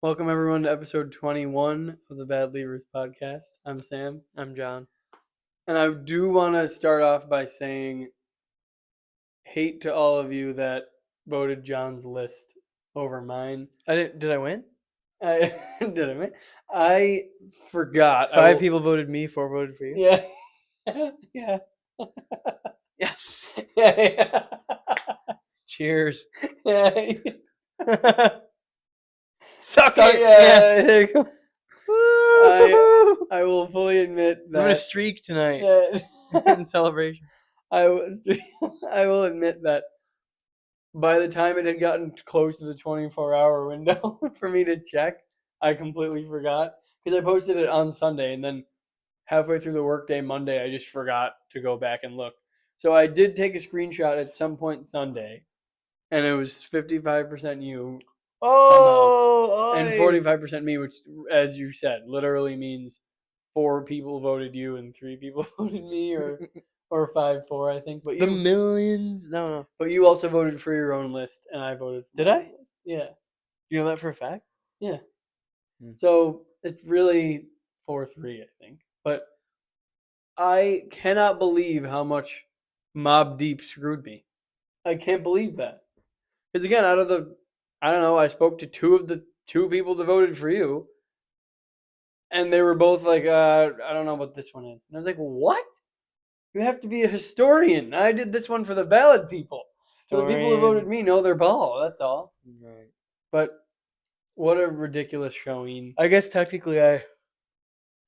Welcome everyone to episode 21 of the Bad Leavers podcast. I'm Sam, I'm John. and I do want to start off by saying hate to all of you that voted John's list over mine. Did I win? I did I mean? I forgot. Five people voted me, 4 voted for you. Yeah. Yeah. Yes. Yeah. Cheers. Yeah. Suck So, it. yeah. There you go. Woo! I will fully admit I'm gonna that. streak tonight Yeah. in celebration. I will admit that by the time it had gotten close to the 24-hour window for me to check, I completely forgot because I posted it on Sunday, and then halfway through the workday Monday, I just forgot to go back and look. So I did take a screenshot at some point Sunday, and it was 55% you Oh, and 45% me, which, as you said, literally means 4 people voted you and 3 people voted me, or 5-4, I think. But the you, millions. No. but you also voted for your own list, and I voted. For Did my I? own list. Yeah. You know that for a fact? Yeah. Hmm. So it's really 4-3, I think. But I cannot believe how much Mob Deep screwed me. I can't believe that. Because again, out of the, I don't know, I spoke to 2 of the 2 people that voted for you, and they were both like, I don't know what this one is. And I was like, what? You have to be a historian. I did this one for the valid people. So the people who voted me know their ball. That's all. Right. But what a ridiculous showing. I guess technically,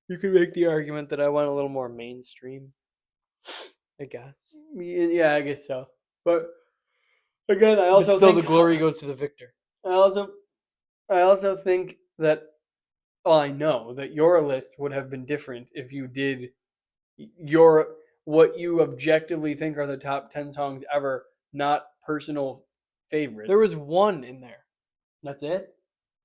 you could make the argument that I went a little more mainstream. I guess. Yeah, I guess so. But again, I But also still, think the glory goes to the victor. I also think that, well, I know that your list would have been different if you did what you objectively think are the top 10 songs ever, not personal favorites. There was one in there. That's it?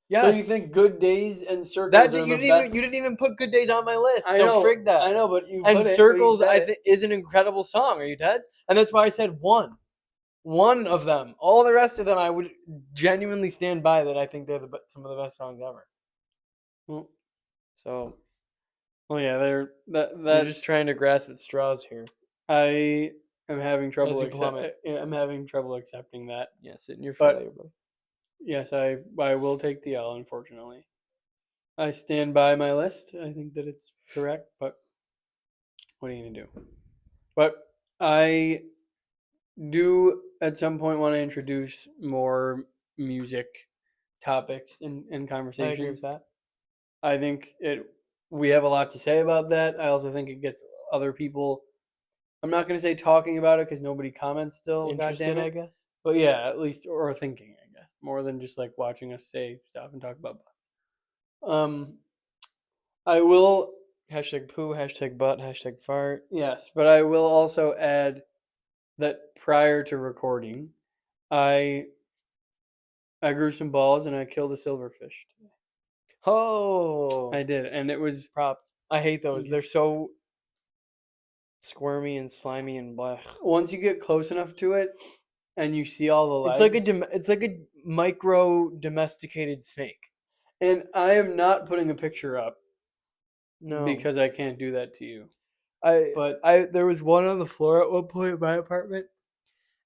Yes. So you think Good Days and Circles That's are it. You the didn't best? even you didn't even put Good Days on my list. I so know, frig that. I know, but you and put it. Circles, I think, is an incredible song. Are you dead? And that's why I said one of them. All the rest of them, I would genuinely stand by that. I think they're some of the best songs ever. Well, So, yeah, you're just trying to grasp at straws here. I am having trouble. I'm having trouble accepting that. Yeah, sit in your failure, buddy. Yes, I will take the L. Unfortunately, I stand by my list. I think that it's correct, but what are you gonna do? But I do at some point want to introduce more music topics and conversations. I agree with that. I think we have a lot to say about that. I also think it gets other people, I'm not going to say talking about it because nobody comments still, Interested, I guess. But yeah, at least, or thinking, I guess, more than just like watching us say stuff and talk about butts. I will Hashtag poo, hashtag butt, hashtag fart. Yes, but I will also add that prior to recording, I grew some balls and I killed a silverfish today. Oh, I did, and it was prop. I hate those. They're so squirmy and slimy and blech. Once you get close enough to it, and you see all the legs, it's like a micro domesticated snake. And I am not putting a picture up, no, because I can't do that to you. There was one on the floor at one point in my apartment,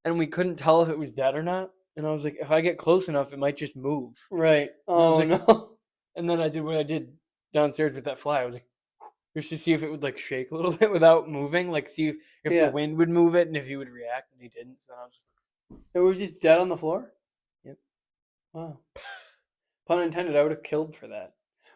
and we couldn't tell if it was dead or not. And I was like, if I get close enough, it might just move. Right. Oh, no. And then I did what I did downstairs with that fly. I was like, just to see if it would like shake a little bit without moving, like see if the wind would move it and if he would react, and he didn't. So then I was like, it was just dead on the floor? Yep. Wow. Pun intended, I would have killed for that.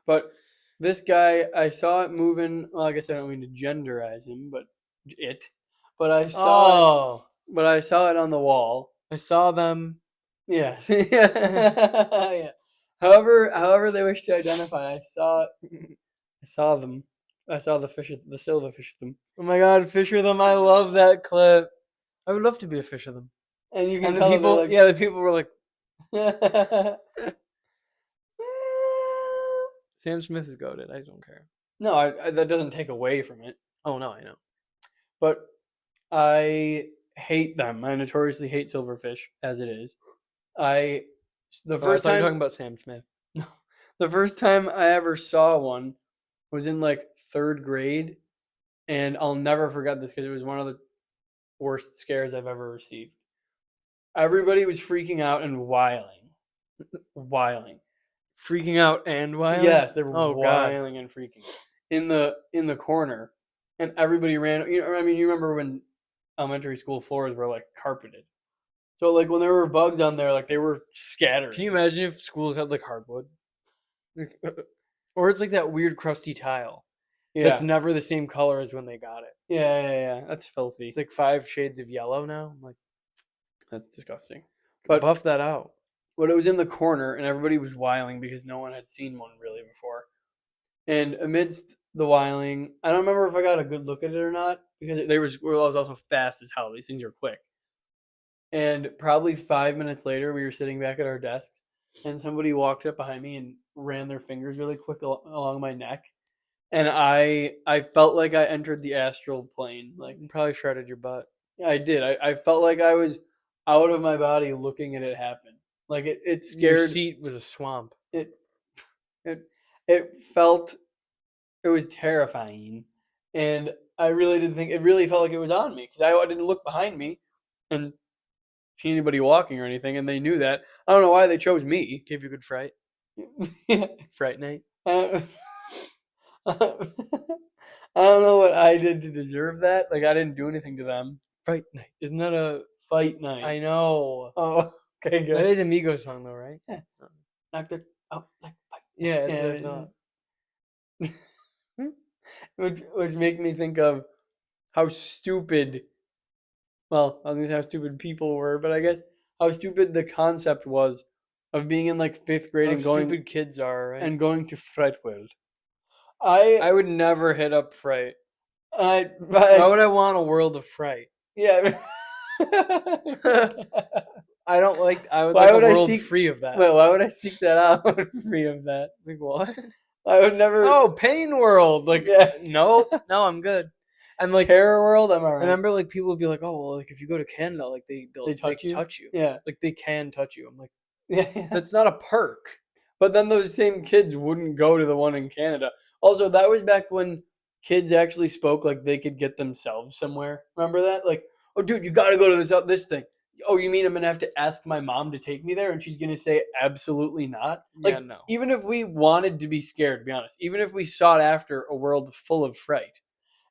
But this guy, I saw it moving. Well, I guess I don't mean to genderize him, but I saw it on the wall. I saw them. Yes. Yeah. However they wish to identify, I saw them. I saw the silverfish of them. Oh my god, fish of them! I love that clip. I would love to be a fish of them. And you can and tell the people, like, the people were like, Sam Smith is goated. I don't care. No, that doesn't take away from it. Oh no, I know. But I hate them. I notoriously hate silverfish as it is. The first time you're talking about Sam Smith. No, The first time I ever saw one was in like 3rd grade, and I'll never forget this because it was one of the worst scares I've ever received. Everybody was freaking out and wiling. Wiling. Freaking out and wild. Yes, they were Oh, God. wiling and freaking in the corner, and everybody ran. You remember when elementary school floors were like carpeted, so like when there were bugs on there, like they were scattering. Can you imagine if schools had like hardwood, or it's like that weird crusty tile that's Yeah, never the same color as when they got it? yeah. That's filthy. It's like 5 shades of yellow now. I'm like, That's disgusting. but But buff that out. But it was in the corner, and everybody was wiling because no one had seen one really before. And amidst the wiling, I don't remember if I got a good look at it or not because it was also fast as hell. These things are quick. And probably 5 minutes later, we were sitting back at our desks, and somebody walked up behind me and ran their fingers really quick along my neck, and I felt like I entered the astral plane. Like You probably shredded your butt. I did. I felt like I was out of my body looking at it happen. Like it Your scared. seat was a swamp. It it felt it was terrifying, and I really didn't think it really felt like it was on me because I didn't look behind me and see anybody walking or anything, and they knew that. I don't know why they chose me. Gave you a good fright. Yeah. Fright night. I don't know what I did to deserve that. Like I didn't do anything to them. Fright night. Isn't that a? Fight night. I know. Oh, okay, good. That is a Migos song though, right? Yeah. Knocked it out like Yeah. Yeah, It's which makes me think of how stupid. Well, I was gonna say how stupid people were, but I guess how stupid the concept was of being in like 5th grade how and going stupid kids are, right? and going to Fright World. I would never hit up Fright. Why Why would I want a world of fright? Yeah. I don't like. I would Why like would a I world seek- free of that. Wait, why would I seek that out free of that? Like what? I would never. Oh, Pain World. Like Yeah. no, I'm good. And like Terror World. I'm I alright. remember like people would be like, oh well, like if you go to Canada, like they'll They touch you? touch you. Yeah. Like they can touch you. I'm like, Yeah. that's not a perk. But then those same kids wouldn't go to the one in Canada. Also, that was back when kids actually spoke like they could get themselves somewhere. Remember that? Like, oh, dude, you got to go to this thing. Oh, you mean I'm gonna have to ask my mom to take me there, and she's gonna say absolutely not? Like, Yeah, no. even if we wanted to be scared, to be honest, even if we sought after a world full of fright,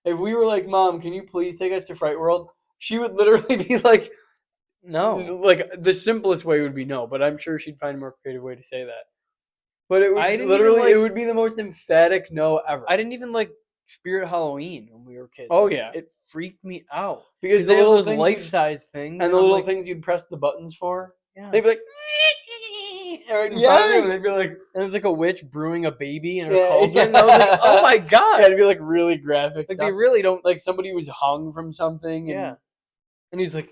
if we were like, "Mom, can you please take us to Fright World?" She would literally be like, No. Like the simplest way would be no, but I'm sure she'd find a more creative way to say that. But it would I didn't literally even, like- it would be the most emphatic no ever. I didn't even like Spirit Halloween when we were kids. Oh, Like, yeah. it freaked me out because they the have little those things life-size things, and the I'm little like, things you'd press the buttons for, yeah. they'd be like, right in front of you, and they'd be like, And it was like a witch brewing a baby in her Yeah, cauldron. yeah. And I was like, oh my god! yeah, it'd be like really graphic. Like stuff. they really don't. like somebody was hung from something. And, Yeah. And he's like,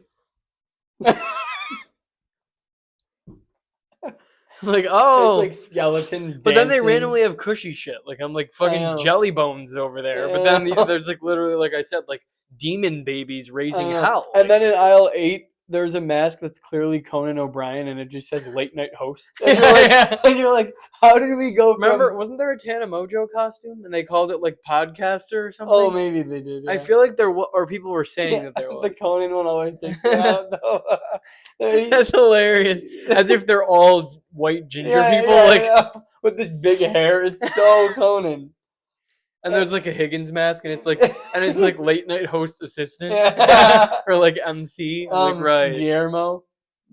like oh, like skeletons. but then they dancing. randomly have cushy shit. Like I'm like know. fucking jelly bones over there. But I then know. there's like literally, like I said, like demon babies raising I know. hell. And Like, then in aisle 8, there's a mask that's clearly Conan O'Brien, and it just says late night host. And you're like, Yeah. and you're like, how did we go? remember, From... wasn't there a Tana Mojo costume and they called it like podcaster or something? Oh, maybe they did. I yeah. feel like there was, or people were saying Yeah, that there was. the Conan one always takes me out. Though. That's hilarious. As if they're all white ginger Yeah, people, yeah, like, yeah. With this big hair. It's so Conan. and there's like a Higgins mask, and it's like late night host assistant Yeah. or like MC. I'm like, right, Guillermo.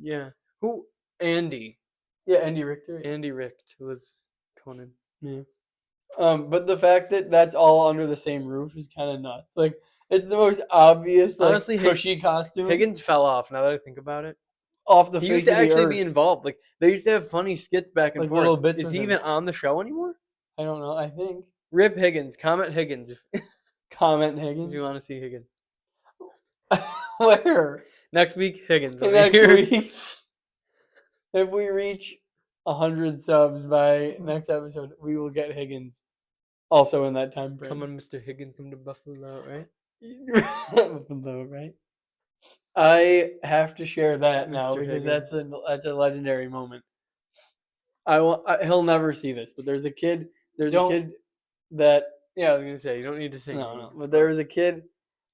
yeah. Who? Andy. Yeah, Andy Richter. Andy Richt was Conan. Yeah. But the fact that that's all under the same roof is kind of nuts. Like, it's the most obvious, like, Honestly, cushy costume. Higgins fell off. Now that I think about it, off the he face used to of the actually earth. be involved. Like they used to have funny skits back and Like forth. little bits Is of he him. even on the show anymore? I don't know. I think Rip Higgins. Comment Higgins if comment you Higgins. want to see Higgins. Where Next week, Higgins. over next here. week, if we reach 100 subs by next episode, we will get Higgins. Also in that time frame. Come on, Mr. Higgins, come to Buffalo, right? Buffalo, right? I have to share that now Mr. because that's a legendary moment. He'll never see this, but there's a kid. There's Don't- a kid that Yeah, I was gonna say you don't need to say. no, names, but there was a kid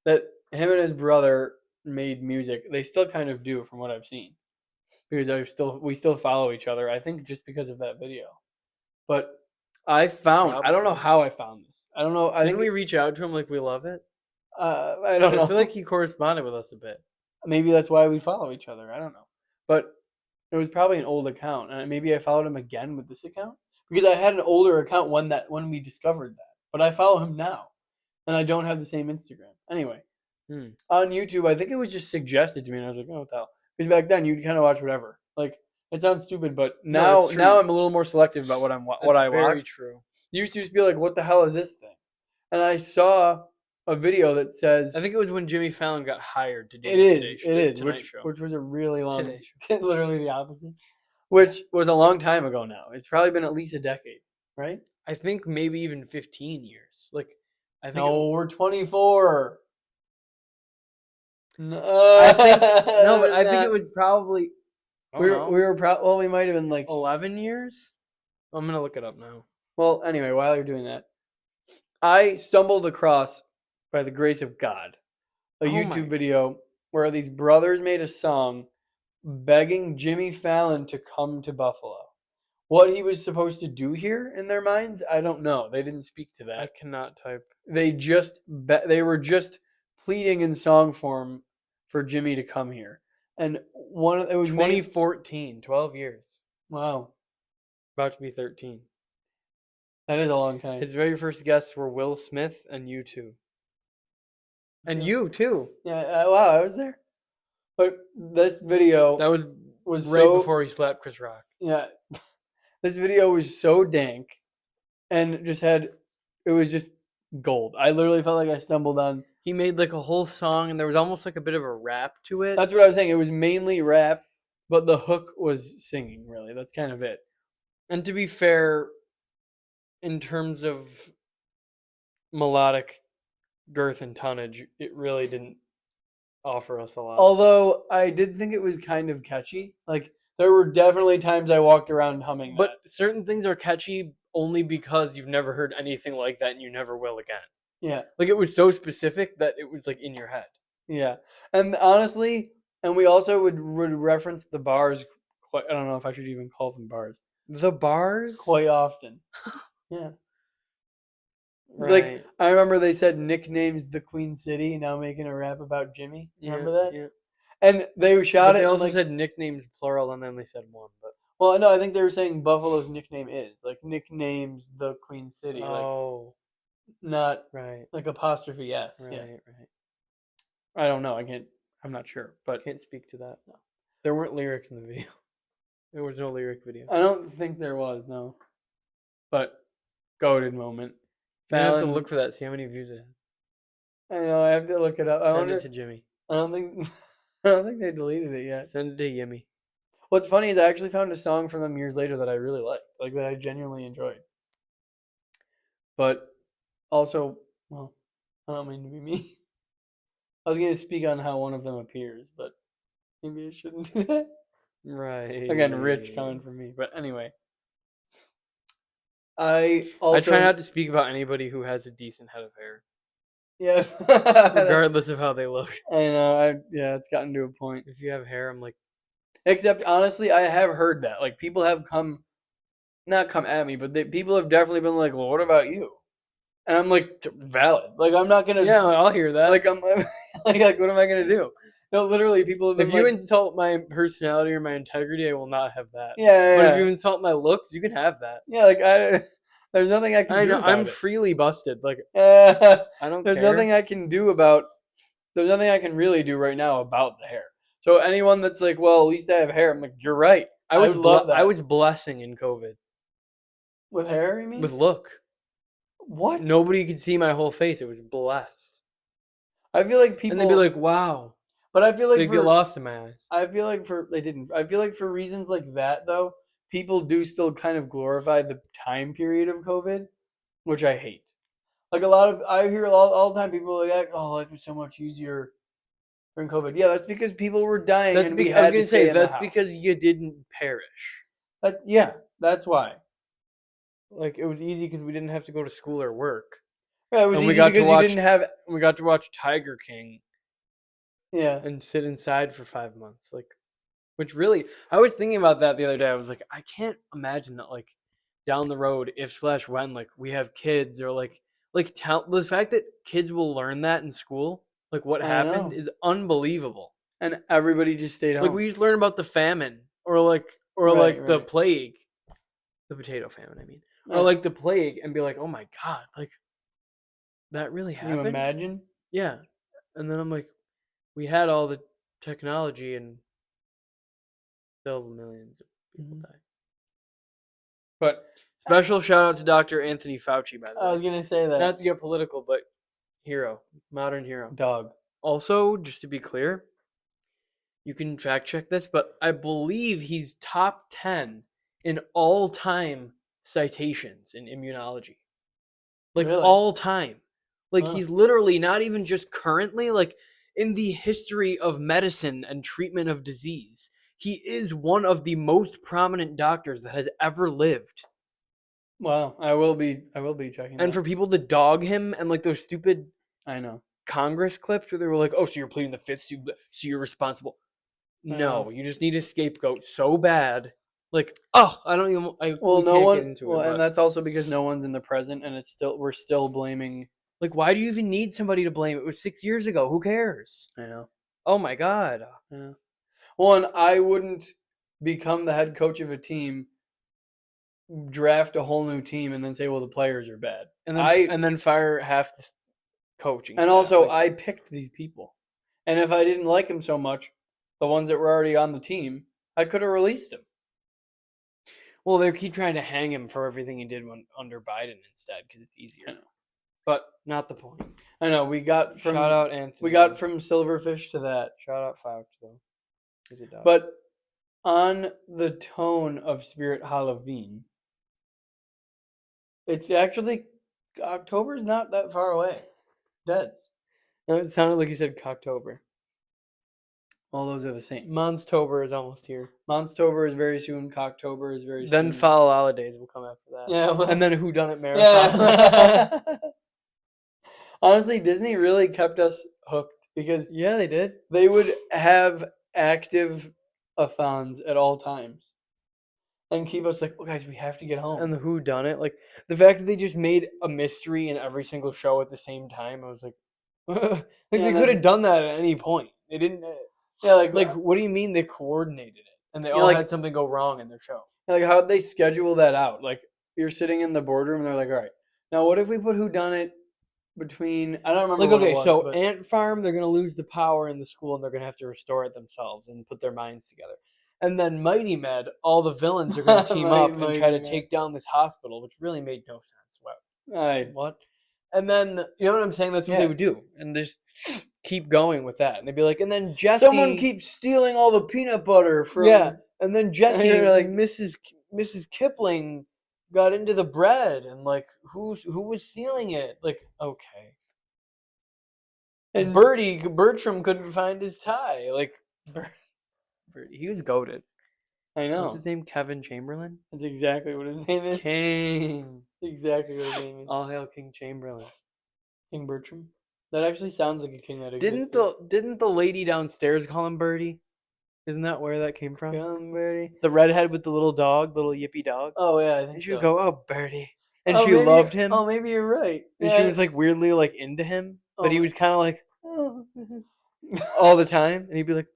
that him and his brother made music. They still kind of do, from what I've seen, because we still follow each other. I think just because of that video. But I don't know Probably. how I found this. I don't know. I Didn't think we reach out to him like we love it? I don't know. I feel like he corresponded with us a bit. Maybe that's why we follow each other. I don't know. But it was probably an old account, and maybe I followed him again with this account because I had an older account when we discovered that. But I follow him now, and I don't have the same Instagram. Anyway, on YouTube, I think it was just suggested to me, and I was like, "Oh, what the hell?" Because back then you'd kind of watch whatever. Like it sounds stupid, but now it's now true. I'm a little more selective about what I That's very watch. true. You used to just be like, "What the hell is this thing?" And I saw a video that says I think it was when Jimmy Fallon got hired to do it is, Tonight Show. which was a really long, Today Show. literally the opposite, which was a long time ago now. It's probably been at least a decade, right? I think maybe even 15 years. Like, I think No, we're 24. No, no, but I think it was probably we were well, we might have been like 11 years. I'm gonna look it up now. Well, anyway, while you're doing that, I stumbled across, by the grace of God, a YouTube video where these brothers made a song begging Jimmy Fallon to come to Buffalo. What he was supposed to do here in their minds, I don't know. They didn't speak to that. I cannot type. They were just pleading in song form for Jimmy to come here. And it was 2014, 12 years. Wow. About to be 13. That is a long time. His very first guests were Will Smith and U2. And you too. Yeah, wow, I was there. But this video That was right before he slapped Chris Rock. Yeah. This video was so dank and it was just gold. I literally felt like I stumbled on. He made like a whole song and there was almost like a bit of a rap to it. That's what I was saying. It was mainly rap, but the hook was singing, really. That's kind of it. And to be fair, in terms of melodic girth and tonnage, it really didn't offer us a lot. Although I did think it was kind of catchy. Like there were definitely times I walked around humming but certain things are catchy only because you've never heard anything like that and you never will again. Yeah. Like it was so specific that it was like in your head. Yeah. And honestly, and we also would reference the bars quite, I don't know if I should even call them bars. The bars? Quite often. Yeah. Right. Like I remember they said nicknames the Queen City, now making a rap about Jimmy. Remember that? Yeah. And they shot But it. They also like, said nicknames plural, and then they said one. But well, no, I think they were saying Buffalo's nickname is like nicknames the Queen City, oh, like not right, like apostrophe s. right, Yeah. right. I don't know. I'm not sure, but Can't speak to that. No. There weren't lyrics in the video. There was no lyric video. I don't think there was, no. But goated moment. You have to Fallon- look for that. See how many views it has. I know. I have to look it up. Send it to Jimmy. I don't think. I don't think they deleted it yet. Send it to Yimmy. What's funny is I actually found a song from them years later that I really liked, like that I genuinely enjoyed. But also, well, I don't mean to be mean. I was going to speak on how one of them appears, but maybe I shouldn't do that. Right. Again, rich coming from me. But anyway. I try not to speak about anybody who has a decent head of hair. Yeah. Regardless of how they look. I know. It's gotten to a point. If you have hair, I'm like. Except, honestly, I have heard that. Like, people have not come at me, but people have definitely been like, well, what about you? And I'm like, valid. Like, I'm not going to. Yeah, I'll hear that. Like, I'm like, what am I going to do? No, literally, people have been if you insult my personality or my integrity, I will not have that. Yeah. But if you insult my looks, you can have that. Yeah, like, there's nothing I can do. I know, about I'm it. freely busted. Like, I don't there's care. nothing I can do about. There's nothing I can really do right now about the hair. So anyone that's like, well, at least I have hair, I'm like, you're right. I would love that. I was blessing in COVID. With hair, you mean? With look. What? Nobody could see my whole face. It was blessed. I feel like people. And they'd be like, wow. But I feel like they'd get lost in my eyes. I feel like they didn't. I feel like for reasons like that, though, people do still kind of glorify the time period of COVID, which I hate. Like I hear all the time people are like, oh, life was so much easier during COVID. Yeah, that's because people were dying. That's and we I was had gonna to stay say in the that's house. because you didn't perish. Yeah, That's why. Like, it was easy because we didn't have to go to school or work. Yeah, it was And we easy got to because watch- you didn't have. We got to watch Tiger King Yeah. and sit inside for 5 months. Like, which really, I was thinking about that the other day. I was like, I can't imagine that, like, down the road, if/when, like, we have kids or like the fact that kids will learn that in school, like what I happened, know. is unbelievable. And everybody just stayed home. Like, we used to learn about the famine or Right, the right. plague, the potato famine, I mean, or Yeah. like the plague, and be like, oh my god, like that really Can you happened? imagine? Yeah. And then I'm like, we had all the technology and still millions of people Mhm. died. But Special shout out to Dr. Anthony Fauci, by the way. I was gonna say that. Not to get political, but hero, modern hero. Dog. Also, just to be clear, you can fact check this, but I believe he's top 10 in all time citations in immunology. Like, Really? all time. Like, Huh. he's literally not even just currently, like, in the history of medicine and treatment of disease. He is one of the most prominent doctors that has ever lived. Wow. I will be checking. And that. for people to dog him and like those stupid I know. Congress clips where they were like, "Oh, so you're pleading the fifth, so you're responsible." No, you just need a scapegoat so bad. Like, oh, I don't even. Well, we no can't one. get into Well, it. and But, that's also because no one's in the present, and we're still blaming. like, why do you even need somebody to blame? It was 6 years ago. Who cares? I know. Oh my god. Yeah. Well, and I wouldn't become the head coach of a team, draft a whole new team, and then say, "Well, the players are bad." And then fire half the coaching. And staff. also, Like, I picked these people, and if I didn't like them so much, the ones that were already on the team, I could have released them. well, they keep trying to hang him for everything he did under Biden instead because it's easier. I know. But not the point. I know we got from Shout out Anthony. we got from Silverfish to that. Shout out Fauci though. He's a dog. But on the tone of Spirit Halloween, it's actually October's not that far away. Dead. No, it sounded like you said Cocktober. All those are the same. Monstober is almost here. Monstober is very soon. Cocktober is very Then soon. Fall Holidays will come after that. Yeah, well, And then Who Done It Marathon. yeah. Honestly, Disney really kept us hooked because Yeah, they did. they would have active a-thons at all times and keep us like, oh, guys, we have to get home. And the Who Done It, like the fact that they just made a mystery in every single show at the same time, I was like, like Yeah, they and could then- have done that at any point. They didn't. yeah, Like, what do you mean they coordinated it and they all like- had something go wrong in their show? like how'd they schedule that out? Like you're sitting in the boardroom and they're like, all right, now what if we put whodunit between? I don't remember. Like, what okay, it was, so but- Ant Farm, they're gonna lose the power in the school and they're gonna have to restore it themselves and put their minds together. And then Mighty Med, all the villains are gonna team up and try to Mighty Med. take down this hospital, which really made no sense. I What? And then you know what I'm saying? That's what they Yeah. would do, and just keep going with that. And they'd be like, and then Jesse, someone keeps stealing all the peanut butter from. yeah, and then Jesse, you're like- Mrs. Kipling got into the bread, and like who was stealing it? Like, okay. And Bertram couldn't find his tie. Like, Bertie, he was goated. I know. What's his name? Kevin Chamberlain. That's exactly what his name is. King. Exactly what his name is. All hail King Chamberlain. King Bertram. That actually sounds like a king that existed. Didn't the lady downstairs call him Bertie? Isn't that where that came from? Come, Bertie. The redhead with the little dog, little yippy dog. Oh yeah, I think And she so. would go, "Oh, Bertie," and Oh, she maybe- loved him. Oh, maybe you're right. And Yeah, she was like weirdly like into him, but Oh, he my- was kind of like all the time, and he'd be like,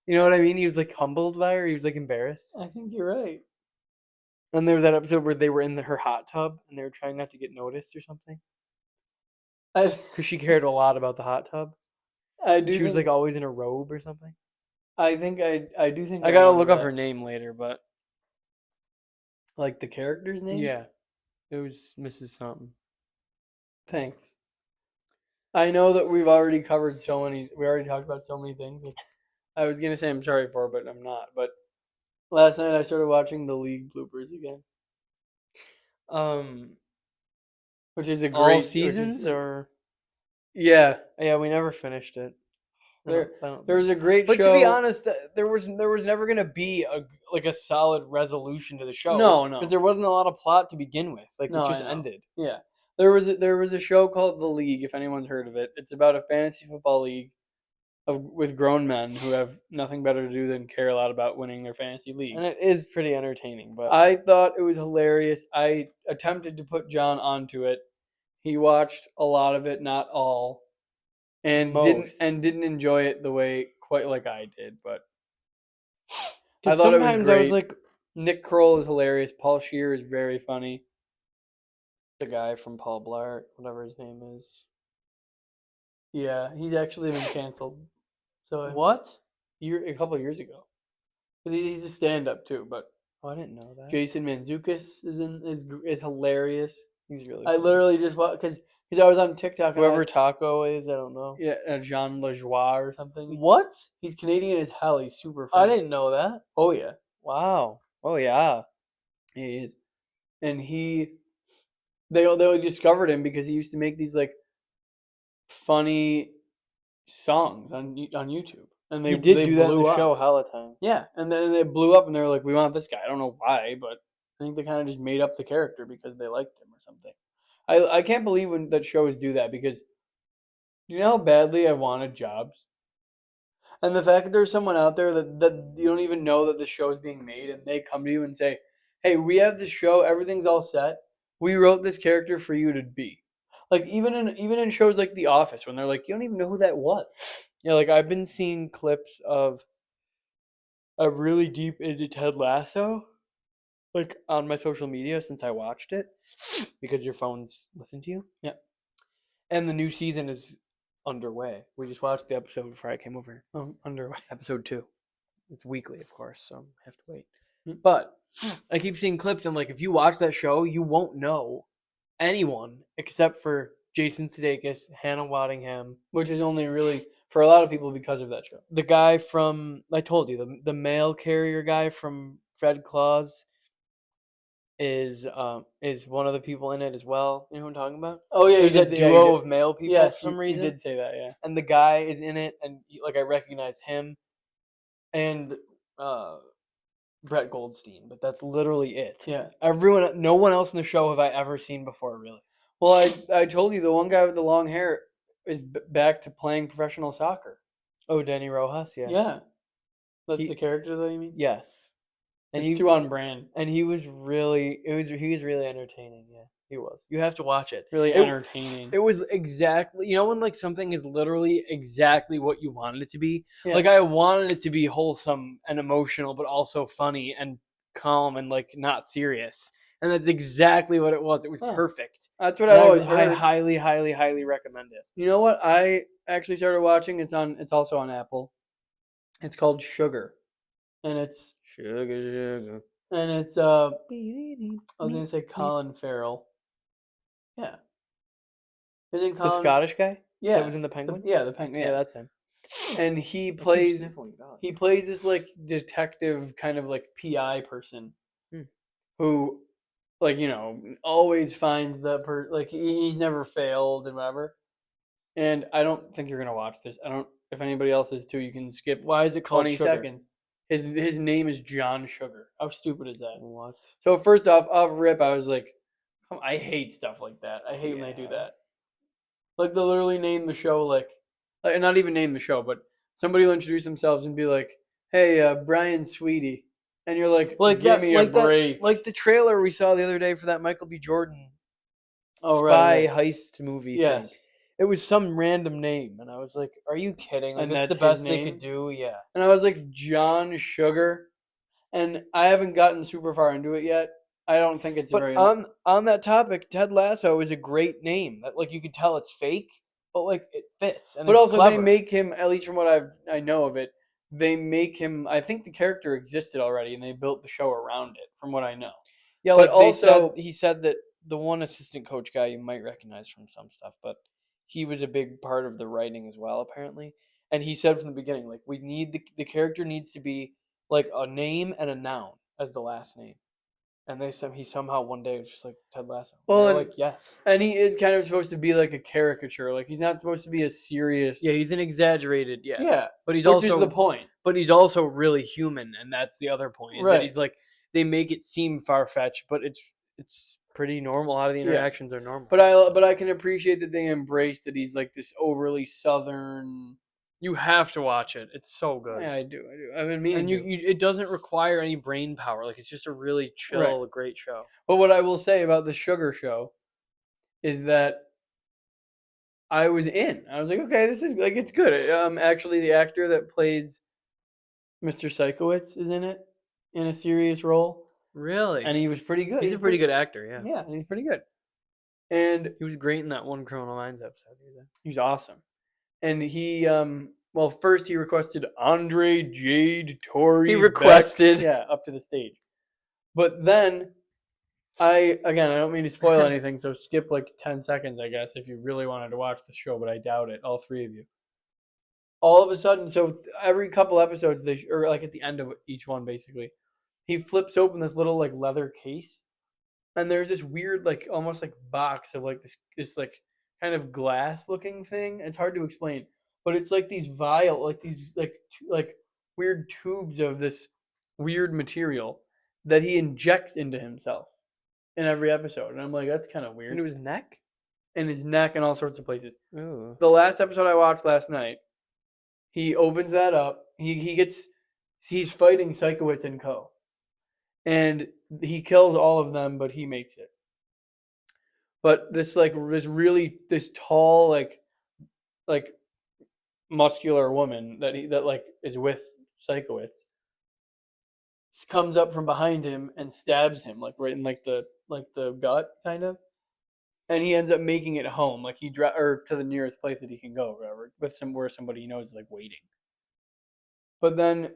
you know what I mean? He was like humbled by her. He was like embarrassed. I think you're right. And there was that episode where they were in her hot tub and they were trying not to get noticed or something I because she cared a lot about the hot tub. I And do. she was think- like always in a robe or something. I think I do think I gotta remember look up that. her name later, but Like the character's name. yeah, it was Mrs. Something. Thanks. I know that we've already covered so many. We already talked about so many things. Which I was gonna say I'm sorry for, but I'm not. But last night I started watching the League bloopers again, which is a great All which is- seasons or yeah. yeah, we never finished it. There I don't there was think- a great But show. to be honest, there was never gonna be a solid resolution to the show. No, no. because there wasn't a lot of plot to begin with. Like No, it I just know. ended. Yeah. There was a show called The League, if anyone's heard of it. It's about a fantasy football league with grown men who have nothing better to do than care a lot about winning their fantasy league. And it is pretty entertaining. But I thought it was hilarious. I attempted to put John onto it. He watched a lot of it, not all, and Most. didn't enjoy it the way quite like I did. But I 'cause thought it was sometimes I was great. like Nick Kroll is hilarious. Paul Shear is very funny. the guy from Paul Blart, whatever his name is. Yeah, he's actually been canceled. So What? a couple of years ago. But he's a stand-up too. But Oh, I didn't know that. Jason Mantzoukas is hilarious. He's really. I funny. literally just watched because I was on TikTok. Whoever and Taco is, I don't know. Jean Lajoie or something. What? He's Canadian as hell. He's super I funny. didn't know that. Oh yeah, Wow. Oh yeah. he is. And they discovered him because he used to make these like funny songs on YouTube, and He did they do that in blew the up. show hella time. Yeah, and then they blew up, and they were like, "We want this guy." I don't know why, but I think they kind of just made up the character because they liked him or something. I can't believe when that shows do that because do you know how badly I wanted jobs, and the fact that there's someone out there that you don't even know that the show is being made, and they come to you and say, "Hey, we have this show. Everything's all set. We wrote this character for you to be." Like even in shows like The Office, when they're like, "You don't even know who that was." Yeah, like I've been seeing clips of I'm really deep into Ted Lasso, like on my social media since I watched it, because your phones listen to you. Yeah. And the new season is underway. We just watched the episode before I came over. Underway. Episode 2. It's weekly, of course, so I have to wait. Mm. But I keep seeing clips, and like if you watch that show, you won't know anyone except for Jason Sudeikis, Hannah Waddingham, Which is only really for a lot of people because of that show. the guy from I told you the mail carrier guy from Fred Claus is one of the people in it as well. You know who I'm talking about? Oh yeah, There's a duo of male people yes, for some you reason, did say that, yeah. and the guy is in it, and like I recognize him and Brett Goldstein, but that's literally it. Yeah. No one else in the show have I ever seen before, really. Well, I told you the one guy with the long hair is back to playing professional soccer. Oh, Danny Rojas, yeah. Yeah. That's He- the character that you mean? Yes. And It's too on brand. And he was really entertaining. Yeah, he was. You have to watch it. Really It- entertaining. It was exactly, when like something is literally exactly what you wanted it to be. Yeah. Like I wanted it to be wholesome and emotional, but also funny and calm and like not serious. And that's exactly what it was. It was Huh. perfect. That's what And I always I heard. highly, highly, highly recommend it. You know what? I actually started watching. It's also on Apple. It's called Sugar. And it's Sugar. I was gonna say Colin Farrell. Yeah. Isn't The Colin Scottish guy Yeah. that was in the Penguin. the Penguin. Yeah, Yeah. that's him. And he I keep plays sniffling dog. he plays this like detective kind of like PI person Hmm. who like always finds like he's never failed and whatever. And I don't think you're gonna watch this. I don't. If anybody else is too, you can skip Why is it called 20 Sugar? seconds. His name is John Sugar. How stupid is that? What? So first off rip, I was like, I hate stuff like that. I hate when they do Yeah. that. Like they'll literally name the show like not even name the show, but somebody will introduce themselves and be like, "Hey, Brian Sweetie," and you're like, "Give me a break." like the trailer we saw the other day for that Michael B. Jordan Oh, spy right. heist movie. Yes. thing. It was some random name, and I was like, "Are you kidding?" Like, And that's the that's his best they name? could do. Yeah. And I was like, John Sugar, and I haven't gotten super far into it yet. I don't think it's But very. on that topic, Ted Lasso is a great name. That like you could tell it's fake, but like it fits. And But it's also, clever. they make him, at least from what I know of it, they make him. I think the character existed already, and they built the show around it. From what I know. Yeah, But like they also- said, he said that the one assistant coach guy you might recognize from some stuff, but he was a big part of the writing as well, apparently. And he said from the beginning, like we need the character needs to be like a name and a noun as the last name. and he somehow one day was just like Ted Lasso. Well, They're and- like, yes. And he is kind of supposed to be like a caricature. Like he's not supposed to be a serious. Yeah, he's an exaggerated, yeah. but he's Which also is the point. but he's also really human, and that's the other point. Is Right. that he's like they make it seem far fetched, but it's pretty normal. A lot of the Yeah. interactions are normal. But I can appreciate that they embrace that he's like this overly southern. You have to watch it. It's so good. Yeah, I do. I've been meaning And to. it doesn't require any brain power. Like it's just a really chill, great show. But what I will say about the Sugar Show is that I was in. I was like, okay, this is like it's good. Actually, the actor that plays Mr. Psychowitz is in it in a serious role, Really? and he was pretty good. He's a pretty good actor, yeah. Yeah, and he's pretty good. And He was great in that one Criminal Minds episode. he's awesome. And he well, first he requested Andre Jade Tori. He Beck, requested. yeah, up to the stage. But then I don't mean to spoil anything, so skip like 10 seconds, I guess, if you really wanted to watch the show, but I doubt it, all three of you. All of a sudden, so every couple episodes, or like at the end of each one, basically, he flips open this little like leather case, and there's this weird, like almost like box of like this like kind of glass looking thing. It's hard to explain, but it's like these like these like weird tubes of this weird material that he injects into himself in every episode, and I'm like, that's kind of weird. Into his neck? In his neck and all sorts of places. Ooh. The last episode I watched last night, he opens that up. He's fighting Psychowitz and Co. And he kills all of them, but he makes it. But this tall like muscular woman that like is with Psychowitz comes up from behind him and stabs him like right in like the gut kind of. And he ends up making it home, like or to the nearest place that he can go, or whatever, where somebody he knows is like waiting. But then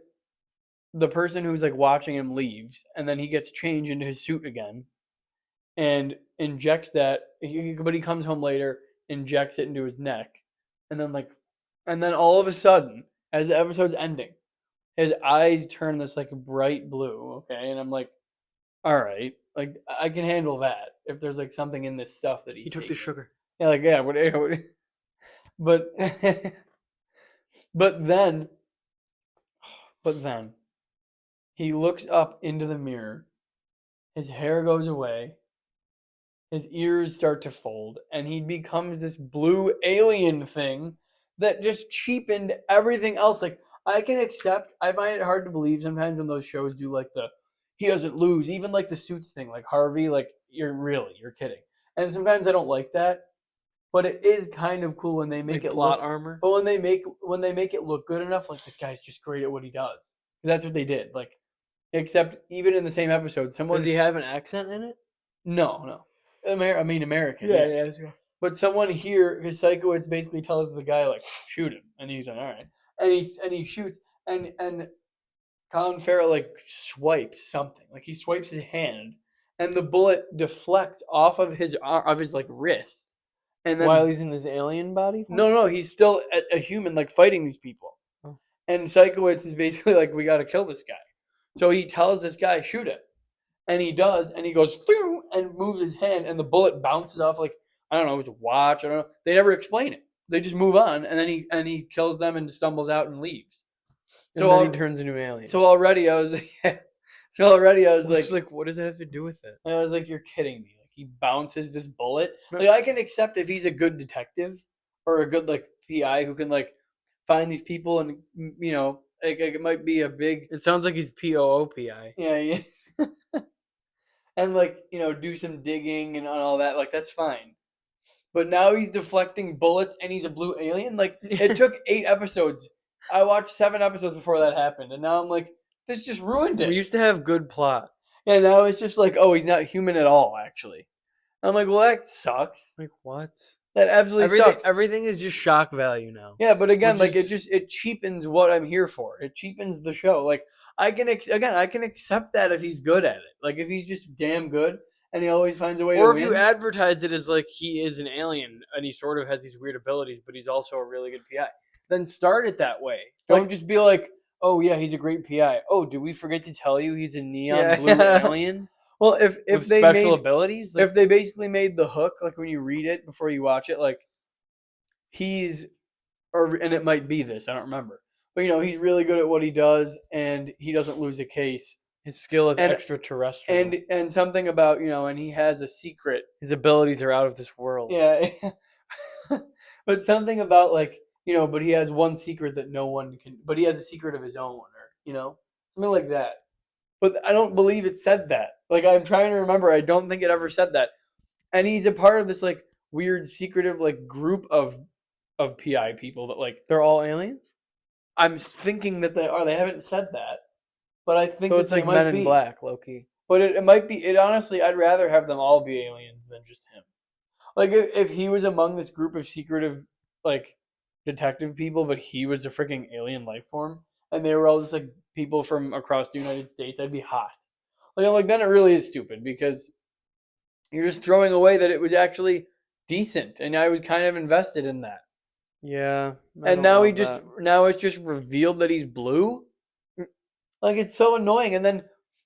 the person who's like watching him leaves, and then he gets changed into his suit again, and injects that. But he comes home later, injects it into his neck, and then all of a sudden, as the episode's ending, his eyes turn this like bright blue. Okay, and I'm like, all right, like I can handle that if there's like something in this stuff that He took the sugar. Yeah, like yeah, but but then he looks up into the mirror. His hair goes away. His ears start to fold, and he becomes this blue alien thing that just cheapened everything else. Like I find it hard to believe sometimes when those shows do like he doesn't lose, even like the Suits thing, like Harvey, like you're kidding. And sometimes I don't like that, but it is kind of cool when they make Like it plot look, armor. But when they make it look good enough, like this guy's just great at what he does. That's what they did. Like, except even in the same episode, someone Does he have an accent in it? no, American. Yeah. But someone here, his Psychowitz basically tells the guy like, shoot him, and he's like, all right, and he shoots, and Colin Farrell like swipes something, like he swipes his hand, and the bullet deflects off of his like wrist, and then While he's in his alien body? no, he's still a human like fighting these people, and Psychowitz is basically like, we got to kill this guy, so he tells this guy shoot him, and he does, and he goes and moves his hand, and the bullet bounces off like I don't know, his watch. I don't know. They never explain it. They just move on, and then he kills them and stumbles out and leaves. And then he turns into an alien. So already I was like, what does that have to do with it? I was like, you're kidding me. Like he bounces this bullet. Like I can accept if he's a good detective or a good like PI who can like find these people and you know like it might be a big. It sounds like he's POOPI. Yeah. And like you know do some digging and all that. Like that's fine. But now he's deflecting bullets and he's a blue alien. Like it took 8 episodes. I watched 7 episodes before that happened, and now I'm like, this just ruined it. We used to have good plot. And now it's just like, oh, he's not human at all, actually. I'm like, well, that sucks. Like what? That absolutely sucks. Everything is just shock value now. Yeah, but again, Which like it cheapens what I'm here for. It cheapens the show. Like I can accept that if he's good at it. Like if he's just damn good and he always finds a way to win. Or if you advertise it as like he is an alien and he sort of has these weird abilities, but he's also a really good PI, then start it that way. Don't just be like, oh yeah, he's a great PI. Oh, did we forget to tell you he's a neon blue alien? Well, if with they special made abilities. if they basically made the hook, like when you read it before you watch it, like he's and it might be this, I don't remember. But he's really good at what he does and he doesn't lose a case. His skill is And extraterrestrial. and something about, and he has a secret. His abilities are out of this world. Yeah. But something about like, but he has one secret that no one can, but he has a secret of his own, or, something like that. But I don't believe it said that. Like, I'm trying to remember. I don't think it ever said that. And he's a part of this like weird secretive like group of PI people that like They're all aliens? I'm thinking that they are. They haven't said that, but I think So that it's they like might Men be. in Black, low-key. But it might be. It honestly, I'd rather have them all be aliens than just him. Like if he was among this group of secretive like detective people, but he was a freaking alien life form, and they were all just like people from across the United States, I'd be hot. Like I'm like, then it really is stupid because you're just throwing away that it was actually decent, and I was kind of invested in that. Yeah. And now now it's just revealed that he's blue. Like it's so annoying. And then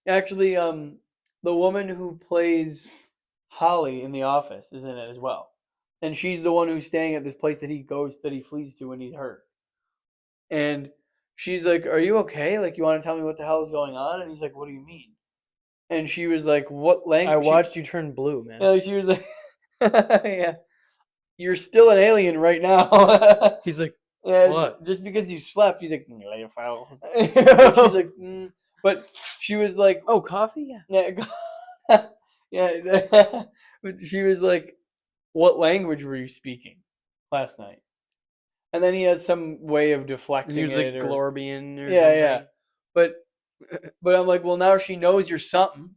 actually, the woman who plays Holly in The Office is in it as well, and she's the one who's staying at this place that he flees to when he's hurt. And she's like, "Are you okay? Like, you want to tell me what the hell is going on?" And he's like, "What do you mean?" And she was like, "What language?" I watched you turn blue, man. Yeah, she was like, "Yeah, you're still an alien right now." He's like, Yeah, what? just because you slept, he's like, and she's like, but she was like, oh, coffee? Yeah. yeah, yeah. But she was like, what language were you speaking last night? And then he has some way of deflecting And he was it. like Glorbian or Yeah, something. yeah. But I'm like, well, now she knows you're something.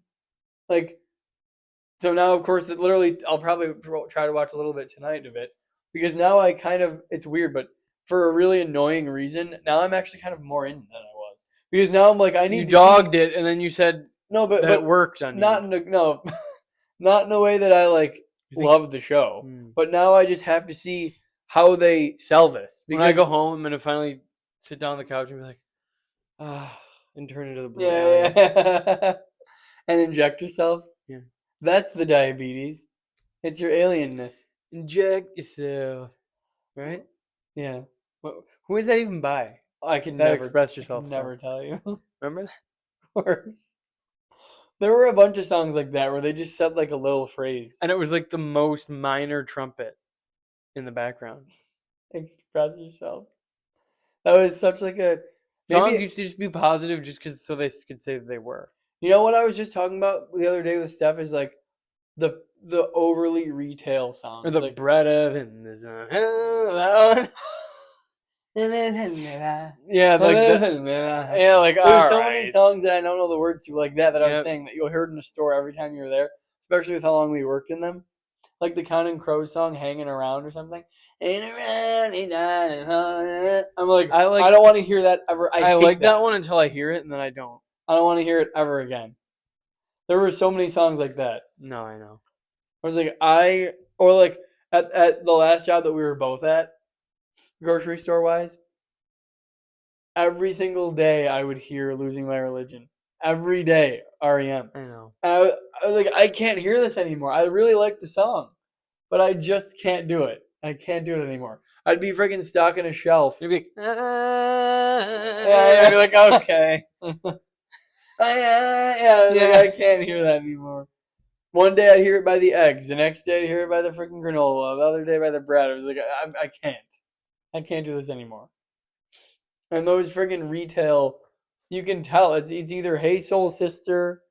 Like, so now, of course, that literally, I'll probably try to watch a little bit tonight of it because now it's weird, but for a really annoying reason, now I'm actually kind of more in than I was because now I'm like, I need You to dogged it, and then you said no, but it worked on not you. not in a way that I like love the show, but now I just have to see how they sell this. Because when I go home, I'm gonna finally sit down on the couch and be like, and turn into the blue alien. yeah, and inject yourself. Yeah, that's the diabetes. It's your alienness. Inject yourself, right? Yeah. Who is that even by? I can That never Express Yourself. I can never tell you. Remember that? Of course. There were a bunch of songs like that where they just said like a little phrase. And it was like the most minor trumpet in the background. Express yourself. That was such like a songs used to just be positive just because so they could say that they were. You know what I was just talking about the other day with Steph is like the overly retail songs. Or the like, Brett Evans. That one. Yeah, like that. Yeah, like there's so many songs that I don't know the words to like that I was Yep. saying that you heard in the store every time you were there, especially with how long we worked in them. Like the Counting Crows song, "Hanging Around" or something. I'm like, I don't want to hear that ever. I like that one until I hear it, and then I don't. I don't want to hear it ever again. There were so many songs like that. No, I know. I was like, or like at the last job that we were both at, grocery store wise, every single day I would hear "Losing My Religion." Every day, REM. I know. I was like, I can't hear this anymore. I really like the song, but I just can't do it. I can't do it anymore. I'd be freaking stuck in a shelf. You'd be like, yeah, I'd be like, okay. I can't hear that anymore. One day I'd hear it by the eggs. The next day I'd hear it by the freaking granola. The other day by the bread. I was like, I can't. I can't do this anymore. And those freaking retail, you can tell it's either "Hey Soul Sister,"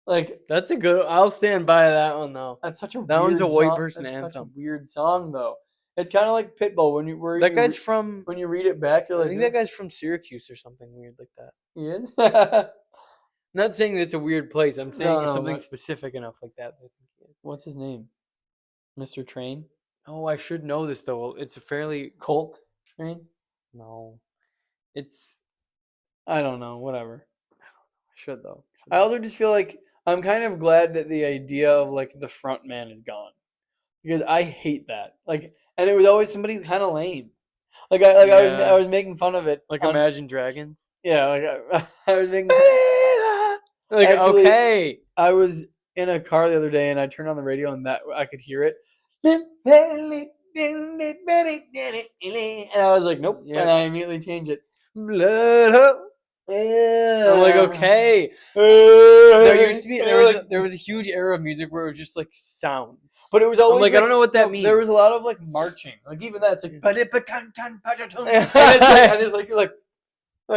like that's a good. I'll stand by that one though. That's such a that one's a white song. person That's anthem. Such a weird song though. It's kind of like Pitbull when that guy's from. When you read it back, you're like, I think that guy's from Syracuse or something weird like that. He is. I'm not saying that it's a weird place. I'm saying it's something but specific enough like that. What's his name? Mr. Train? Oh, I should know this though. It's a fairly Colt Train? No. It's I don't know, whatever. I should though. I also just feel like I'm kind of glad that the idea of like the front man is gone. Because I hate that. Like, and it was always somebody kind of lame. Like I was making fun of it. Like Imagine Dragons. Yeah, like I was making like actually, okay. I was in a car the other day and I turned on the radio and that I could hear it. And I was like, nope. Yeah. And I immediately changed it. Blood up. Yeah. I'm like, okay. There There used to be there was a huge era of music where it was just like sounds. but it was always like, I don't know what that There was a means. lot of like marching. Like even that, it's like "Ba-di-ba-tun-tun, pa-da-tun." Yeah. And it's like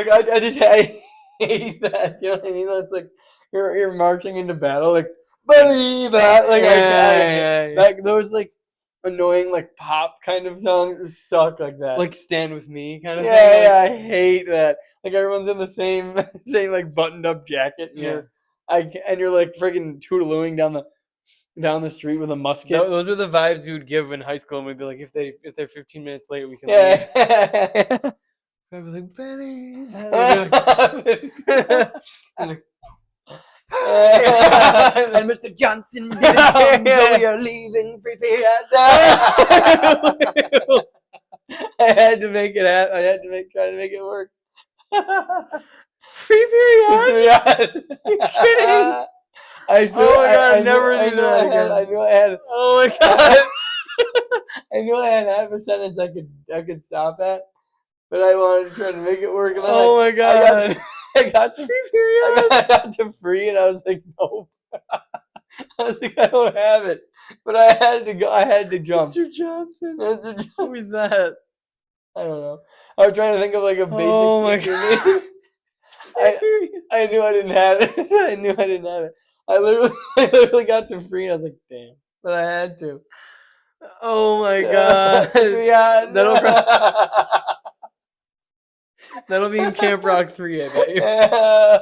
I just I hate that. You know what I mean? It's like you're marching into battle, like believe that. Like Yeah. back those like annoying like pop kind of songs suck like that. Like Stand With Me kind of yeah, thing. yeah, I hate that. Like everyone's in the same like buttoned up jacket. Yeah. And you're like freaking tootalooing down the street with a musket. Those were the vibes we would give in high school, and we'd be like, if they're 15 minutes late, we can leave. Yeah. I'd be like, Benny. And Mr. Johnson didn't come, so we are leaving. Prepare. I had to make it happen. I had to try to make it work. Free period. You're kidding. I never I do knew that I had. again. I knew I had. Oh my god. I knew I had half a sentence I could stop at, but I wanted to try to make it work. And then Oh my god. I got to free, and I was like, nope. I was like, I don't have it, but I had to go. I had to jump. Mr. Johnson. Mr. Who is that? I don't know. I was trying to think of like a basic. Oh my picture god. name. I knew I didn't have it. I knew I didn't have it. I literally got to free, and I was like, damn. But I had to. Oh my god. Yeah. That'll be in Camp Rock 3, I bet you. Yeah.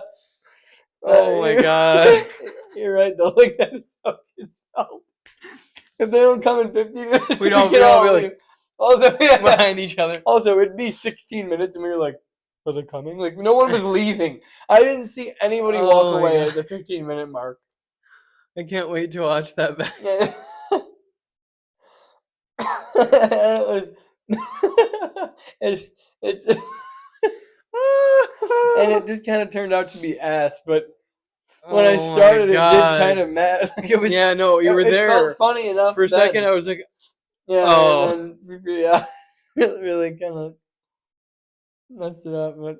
Oh my you're- god. You're right though. Like that is how kids help. If they don't come in 15 minutes, We'd all can be all like- leave. Also, yeah. Behind each other. Also, it'd be 16 minutes, and we were like, "Are they coming?" Like no one was leaving. I didn't see anybody Oh walk my away God. at the 15-minute mark. I can't wait to watch that back. Yeah. it was. it's and it just kind of turned out to be ass. But when I Oh my started, it did God. kind of mad. Like it was. Yeah, no, you were it there. felt funny enough For a then. second, I was like, Yeah. Oh. And then, yeah. Really kind of messed it up. But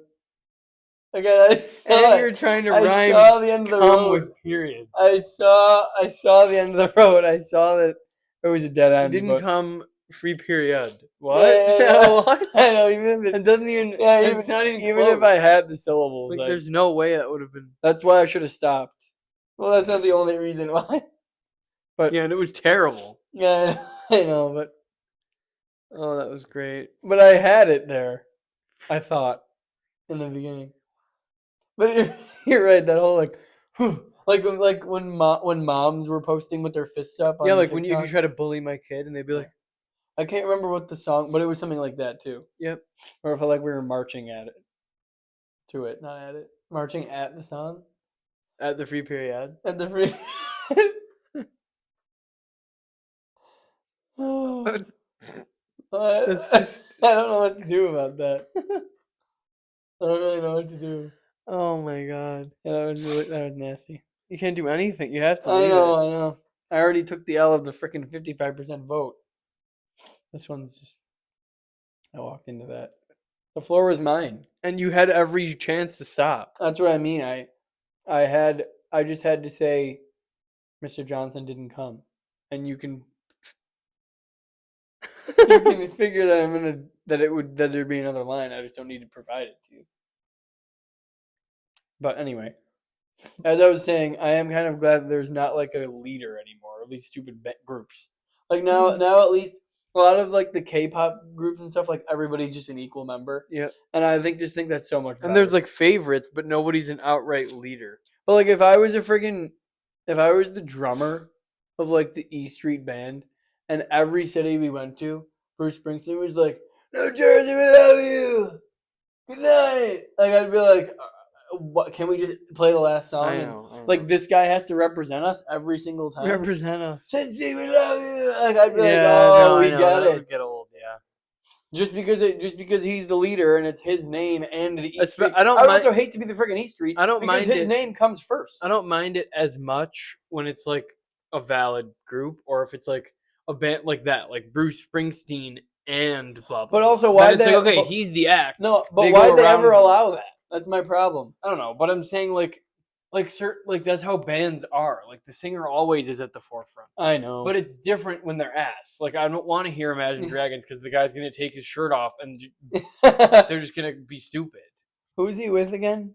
again, I saw and you were trying to I rhyme saw the end of the come road. with period. I saw the end of the road. I saw that it was a dead It end. didn't but- come free period. What? Yeah, yeah, yeah. What? I know. Even if It doesn't even. yeah, it's not even. even if close. I had the syllables, like, there's no way that would have been. that's why I should have stopped. Well, that's not the only reason why. But Yeah, and it was terrible. yeah, I know. But Oh, that was great. I had it there. I thought in the beginning. But you're right. That whole like, when moms were posting with their fists up. On Yeah, like when if you TikTok. try to bully my kid and they'd be like, I can't remember what the song, but it was something like that too. "Yep." Or if like we were marching at it, to it, not at it, marching at the song, At the free period. at the free. Oh. That's just- I don't know what to do about that. I don't really know what to do. Oh my god. Yeah, that was nasty. You can't do anything. You have to I leave know, it. I know. I already took the L of the freaking 55% vote. This one's just. I walked into that. The floor was mine. And you had every chance to stop. That's what I mean. I just had to say, Mr. Johnson didn't come, and you can figure that that there'd be another line. I just don't need to provide it to you. But anyway, as I was saying, I am kind of glad that there's not like a leader anymore of these stupid groups. Like now at least a lot of like the K-pop groups and stuff, like everybody's just an equal member. Yeah. And I think that's so much better. And there's like favorites, but nobody's an outright leader. But like if I was the drummer of like the E Street band, and every city we went to, Bruce Springsteen was like, "New Jersey, we love you. Good night." Like I'd be like, "What? Can we just play the last song?" I And, know. like this guy has to represent us every single time. represent us. Cincy, we love you. Like I'd be like, Yeah, "Oh, no, I we know, got that it." would get old, yeah. Just because he's the leader and it's his name and the East Street. I don't I would mind- also hate to be the freaking East Street. I don't because mind his it. name comes first. I don't mind it as much when it's like a valid group, or if it's like a band like that, like Bruce Springsteen and blah blah. But also, Then why it's they? like, okay, but- he's the act. no, but they why go they around ever him. allow that? That's my problem. I don't know, but I'm saying like that's how bands are. Like the singer always is at the forefront. I know, But it's different when they're ass. Like I don't want to hear Imagine Dragons because the guy's gonna take his shirt off and they're just gonna be stupid. who's he with again?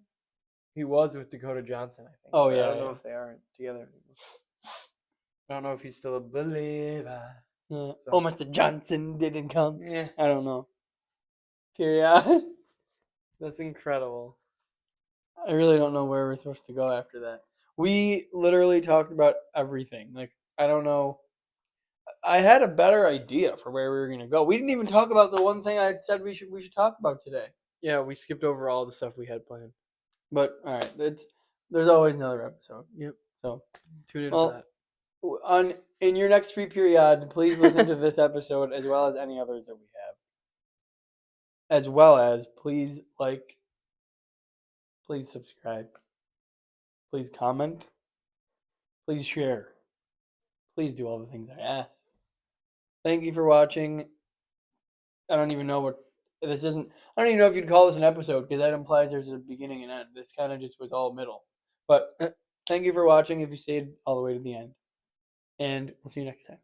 He was with Dakota Johnson, I think. Oh, but yeah, I don't know yeah. if they are together anymore. I don't know if he's still a believer. Yeah. So- Oh, Mr. Johnson didn't come. Yeah, I don't know. Period. that's incredible. I really don't know where we're supposed to go after that. We literally talked about everything. Like, I don't know. I had a better idea for where we were gonna go. We didn't even talk about the one thing I said we should talk about today. Yeah, we skipped over all the stuff we had planned. But all right, there's always another episode. Yep. So Tune in Well, for that. in your next free period, please listen to this episode as well as any others that we have. As well as please like, please subscribe, please comment, please share, please do all the things I asked. Thank you for watching. I don't even know what this isn't. I don't even know if you'd call this an episode because that implies there's a beginning and end. This kind of just was all middle. But thank you for watching if you stayed all the way to the end. And we'll see you next time.